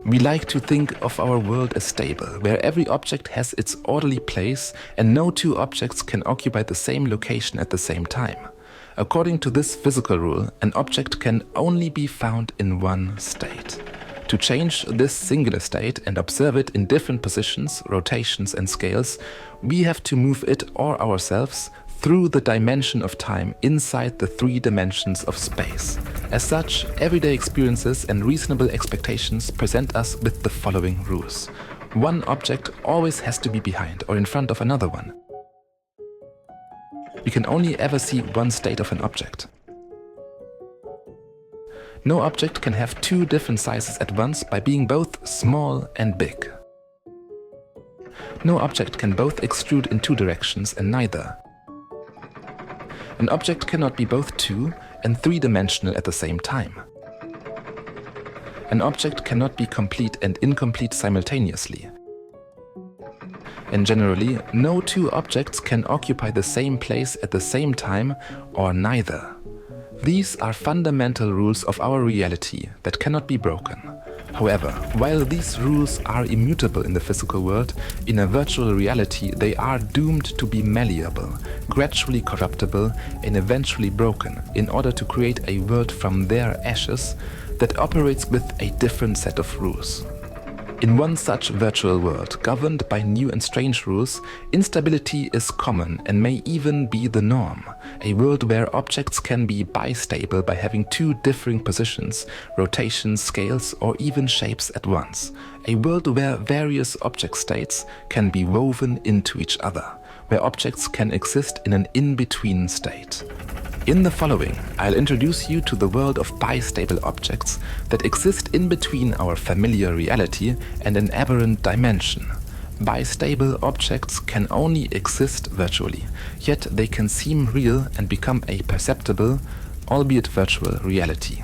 We like to think of our world as stable, where every object has its orderly place and no two objects can occupy the same location at the same time. According to this physical rule, an object can only be found in one state. To change this singular state and observe it in different positions, rotations and scales, we have to move it or ourselves through the dimension of time inside the three dimensions of space. As such, everyday experiences and reasonable expectations present us with the following rules. One object always has to be behind or in front of another one. We can only ever see one state of an object. No object can have two different sizes at once by being both small and big. No object can both extrude in two directions and neither. An object cannot be both two and three-dimensional at the same time. An object cannot be complete and incomplete simultaneously. And generally, no two objects can occupy the same place at the same time or neither. These are fundamental rules of our reality that cannot be broken. However, while these rules are immutable in the physical world, in a virtual reality they are doomed to be malleable, gradually corruptible and eventually broken in order to create a world from their ashes that operates with a different set of rules. In one such virtual world, governed by new and strange rules, instability is common and may even be the norm. A world where objects can be bistable by having two differing positions, rotations, scales, or even shapes at once. A world where various object states can be woven into each other, where objects can exist in an in-between state. In the following, I'll introduce you to the world of bistable objects that exist in between our familiar reality and an aberrant dimension. Bistable objects can only exist virtually, yet they can seem real and become a perceptible, albeit virtual, reality.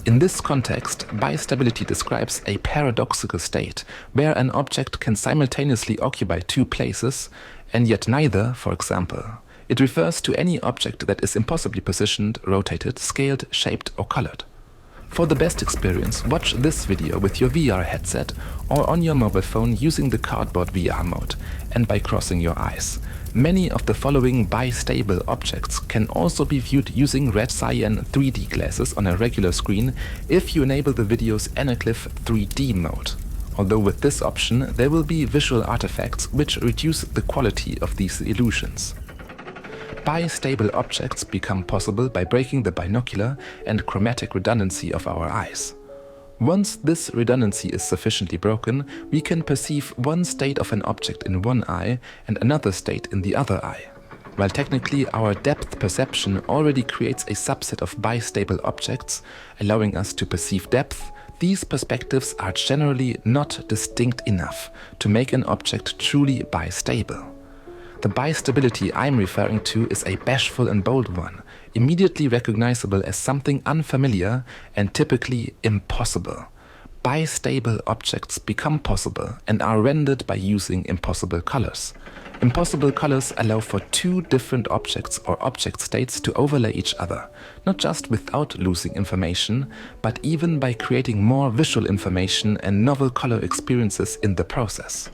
In this context, bistability describes a paradoxical state where an object can simultaneously occupy two places and yet neither, for example. It refers to any object that is impossibly positioned, rotated, scaled, shaped or colored. For the best experience, watch this video with your VR headset or on your mobile phone using the cardboard VR mode and by crossing your eyes. Many of the following bistable objects can also be viewed using red cyan 3D glasses on a regular screen if you enable the video's Anaglyph 3D mode. Although with this option there will be visual artifacts which reduce the quality of these illusions. Bistable objects become possible by breaking the binocular and chromatic redundancy of our eyes. Once this redundancy is sufficiently broken, we can perceive one state of an object in one eye and another state in the other eye. While technically our depth perception already creates a subset of bistable objects, allowing us to perceive depth, these perspectives are generally not distinct enough to make an object truly bistable. The bistability I'm referring to is a bashful and bold one, immediately recognizable as something unfamiliar and typically impossible. Bistable objects become possible and are rendered by using impossible colors. Impossible colors allow for two different objects or object states to overlay each other, not just without losing information, but even by creating more visual information and novel color experiences in the process.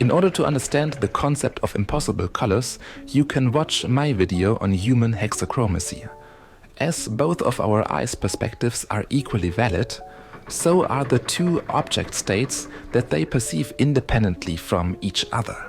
In order to understand the concept of impossible colors, you can watch my video on human hexachromacy. As both of our eyes' perspectives are equally valid, so are the two object states that they perceive independently from each other.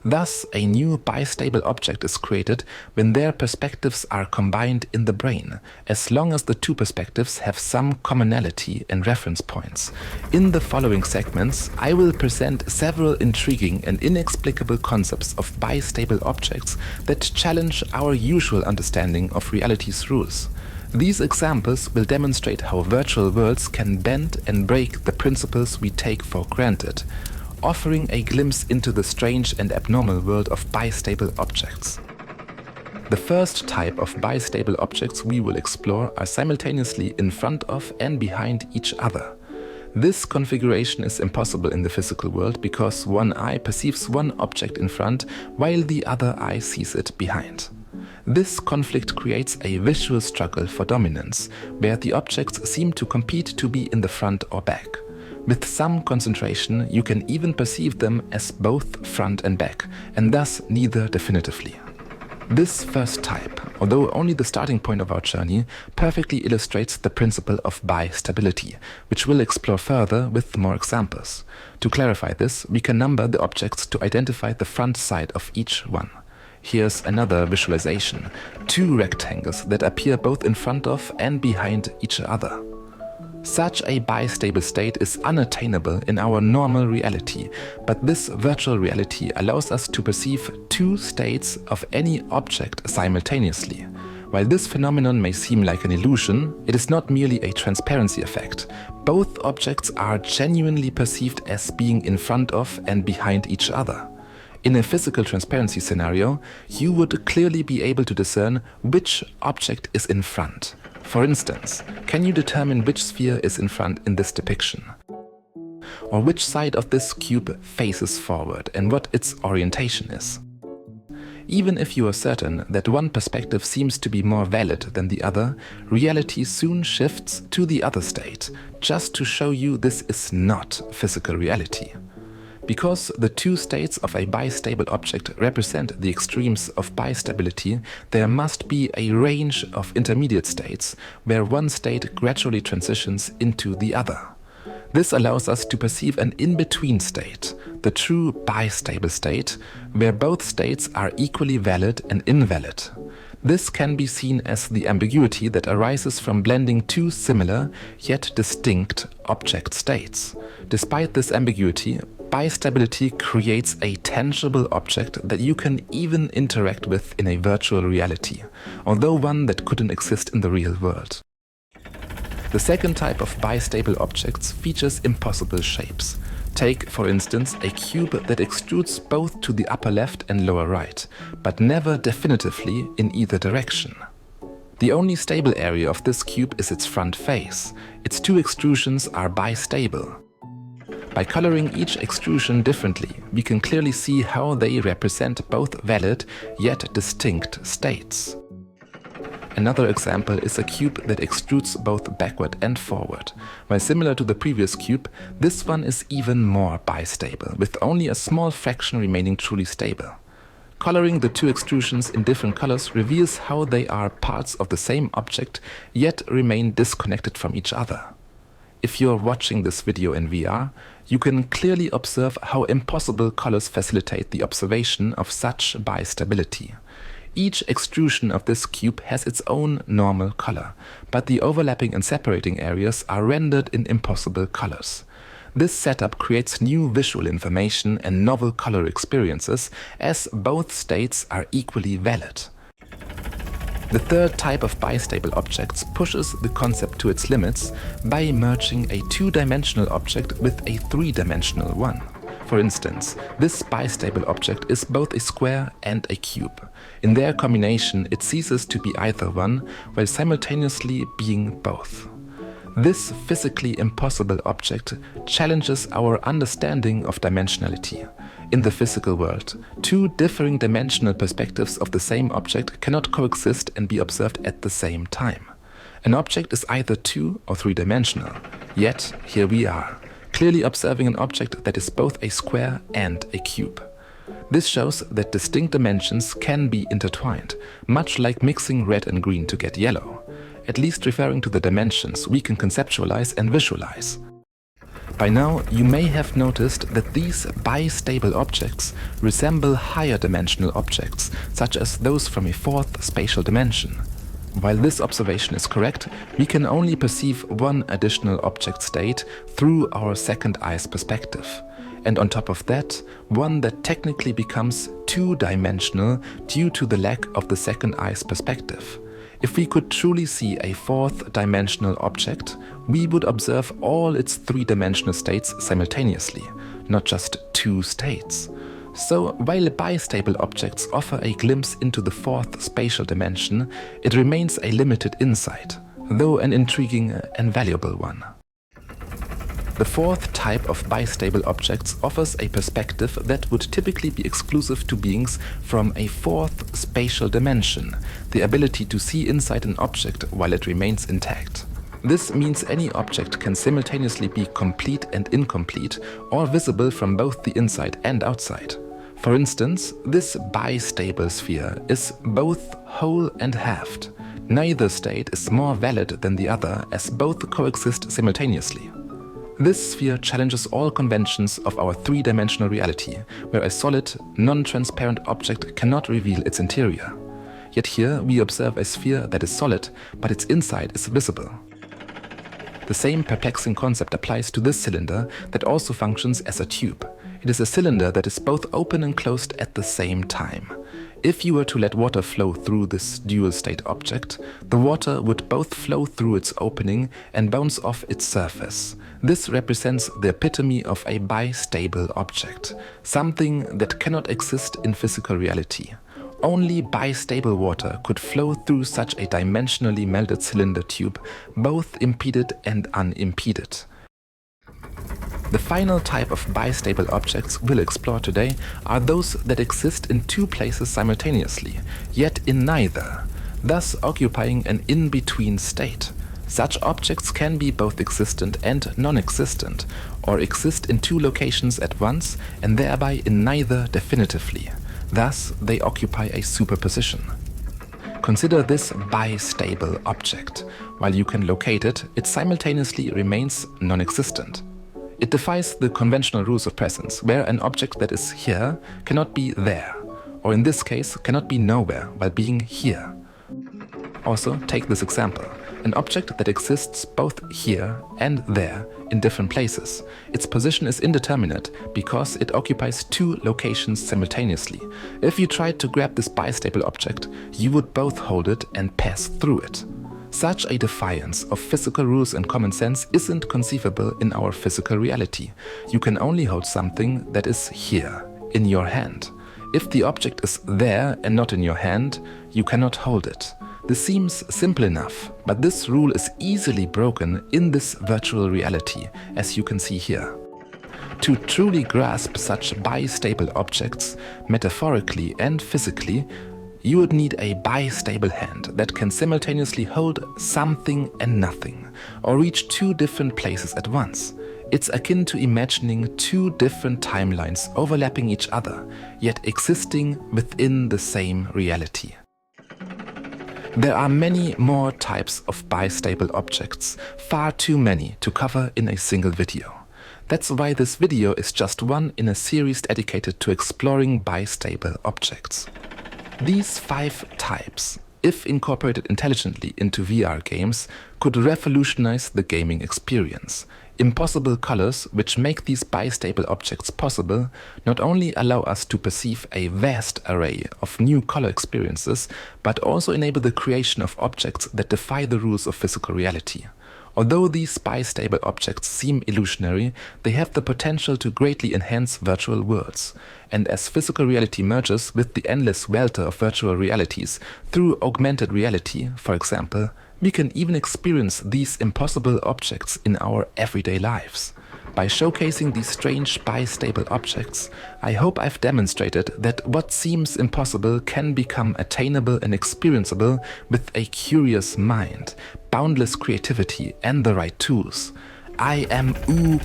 Thus, a new bistable object is created when their perspectives are combined in the brain, as long as the two perspectives have some commonality and reference points. In the following segments, I will present several intriguing and inexplicable concepts of bistable objects that challenge our usual understanding of reality's rules. These examples will demonstrate how virtual worlds can bend and break the principles we take for granted, offering a glimpse into the strange and abnormal world of bistable objects. The first type of bistable objects we will explore are simultaneously in front of and behind each other. This configuration is impossible in the physical world because one eye perceives one object in front while the other eye sees it behind. This conflict creates a visual struggle for dominance, where the objects seem to compete to be in the front or back. With some concentration, you can even perceive them as both front and back, and thus neither definitively. This first type, although only the starting point of our journey, perfectly illustrates the principle of bistability, which we'll explore further with more examples. To clarify this, we can number the objects to identify the front side of each one. Here's another visualization: two rectangles that appear both in front of and behind each other. Such a bistable state is unattainable in our normal reality, but this virtual reality allows us to perceive two states of any object simultaneously. While this phenomenon may seem like an illusion, it is not merely a transparency effect. Both objects are genuinely perceived as being in front of and behind each other. In a physical transparency scenario, you would clearly be able to discern which object is in front. For instance, can you determine which sphere is in front in this depiction? Or which side of this cube faces forward and what its orientation is? Even if you are certain that one perspective seems to be more valid than the other, reality soon shifts to the other state, just to show you this is not physical reality. Because the two states of a bistable object represent the extremes of bistability, there must be a range of intermediate states where one state gradually transitions into the other. This allows us to perceive an in-between state, the true bistable state, where both states are equally valid and invalid. This can be seen as the ambiguity that arises from blending two similar yet distinct object states. Despite this ambiguity, bistability creates a tangible object that you can even interact with in a virtual reality, although one that couldn't exist in the real world. The second type of bistable objects features impossible shapes. Take, for instance, a cube that extrudes both to the upper left and lower right, but never definitively in either direction. The only stable area of this cube is its front face. Its two extrusions are bistable. By coloring each extrusion differently, we can clearly see how they represent both valid yet distinct states. Another example is a cube that extrudes both backward and forward. While similar to the previous cube, this one is even more bistable, with only a small fraction remaining truly stable. Coloring the two extrusions in different colors reveals how they are parts of the same object, yet remain disconnected from each other. If you're watching this video in VR, you can clearly observe how impossible colors facilitate the observation of such bistability. Each extrusion of this cube has its own normal color, but the overlapping and separating areas are rendered in impossible colors. This setup creates new visual information and novel color experiences, as both states are equally valid. The third type of bistable objects pushes the concept to its limits by merging a two-dimensional object with a three-dimensional one. For instance, this bistable object is both a square and a cube. In their combination, it ceases to be either one, while simultaneously being both. This physically impossible object challenges our understanding of dimensionality. In the physical world, two differing dimensional perspectives of the same object cannot coexist and be observed at the same time. An object is either two- or three-dimensional, yet here we are, clearly observing an object that is both a square and a cube. This shows that distinct dimensions can be intertwined, much like mixing red and green to get yellow, at least referring to the dimensions we can conceptualize and visualize. By now, you may have noticed that these bistable objects resemble higher dimensional objects, such as those from a fourth spatial dimension. While this observation is correct, we can only perceive one additional object state through our second eye's perspective. And on top of that, one that technically becomes two-dimensional due to the lack of the second eye's perspective. If we could truly see a fourth-dimensional object, we would observe all its three-dimensional states simultaneously, not just two states. So, while bistable objects offer a glimpse into the fourth spatial dimension, it remains a limited insight, though an intriguing and valuable one. The fourth type of bistable objects offers a perspective that would typically be exclusive to beings from a fourth spatial dimension, the ability to see inside an object while it remains intact. This means any object can simultaneously be complete and incomplete, or visible from both the inside and outside. For instance, this bistable sphere is both whole and halved. Neither state is more valid than the other, as both coexist simultaneously. This sphere challenges all conventions of our three-dimensional reality, where a solid, non-transparent object cannot reveal its interior. Yet here we observe a sphere that is solid, but its inside is visible. The same perplexing concept applies to this cylinder that also functions as a tube. It is a cylinder that is both open and closed at the same time. If you were to let water flow through this dual-state object, the water would both flow through its opening and bounce off its surface. This represents the epitome of a bistable object, something that cannot exist in physical reality. Only bistable water could flow through such a dimensionally melded cylinder tube, both impeded and unimpeded. The final type of bistable objects we'll explore today are those that exist in two places simultaneously, yet in neither, thus occupying an in-between state. Such objects can be both existent and non-existent, or exist in two locations at once and thereby in neither definitively. Thus, they occupy a superposition. Consider this bistable object. While you can locate it, it simultaneously remains non-existent. It defies the conventional rules of presence, where an object that is here cannot be there, or in this case cannot be nowhere while being here. Also, take this example. An object that exists both here and there in different places. Its position is indeterminate because it occupies two locations simultaneously. If you tried to grab this bistable object, you would both hold it and pass through it. Such a defiance of physical rules and common sense isn't conceivable in our physical reality. You can only hold something that is here, in your hand. If the object is there and not in your hand, you cannot hold it. This seems simple enough, but this rule is easily broken in this virtual reality, as you can see here. To truly grasp such bistable objects, metaphorically and physically, you would need a bistable hand that can simultaneously hold something and nothing, or reach two different places at once. It's akin to imagining two different timelines overlapping each other, yet existing within the same reality. There are many more types of bistable objects, far too many to cover in a single video. That's why this video is just one in a series dedicated to exploring bistable objects. These 5 types, if incorporated intelligently into VR games, could revolutionize the gaming experience. Impossible colors, which make these bistable objects possible, not only allow us to perceive a vast array of new color experiences, but also enable the creation of objects that defy the rules of physical reality. Although these bistable objects seem illusionary, they have the potential to greatly enhance virtual worlds. And as physical reality merges with the endless welter of virtual realities through augmented reality, for example, we can even experience these impossible objects in our everyday lives. By showcasing these strange bistable objects, I hope I've demonstrated that what seems impossible can become attainable and experienceable with a curious mind, boundless creativity and the right tools. I am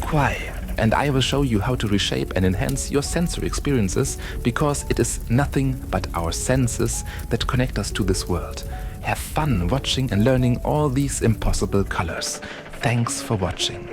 Kwai, and I will show you how to reshape and enhance your sensory experiences, because it is nothing but our senses that connect us to this world. Have fun watching and learning all these impossible colors. Thanks for watching.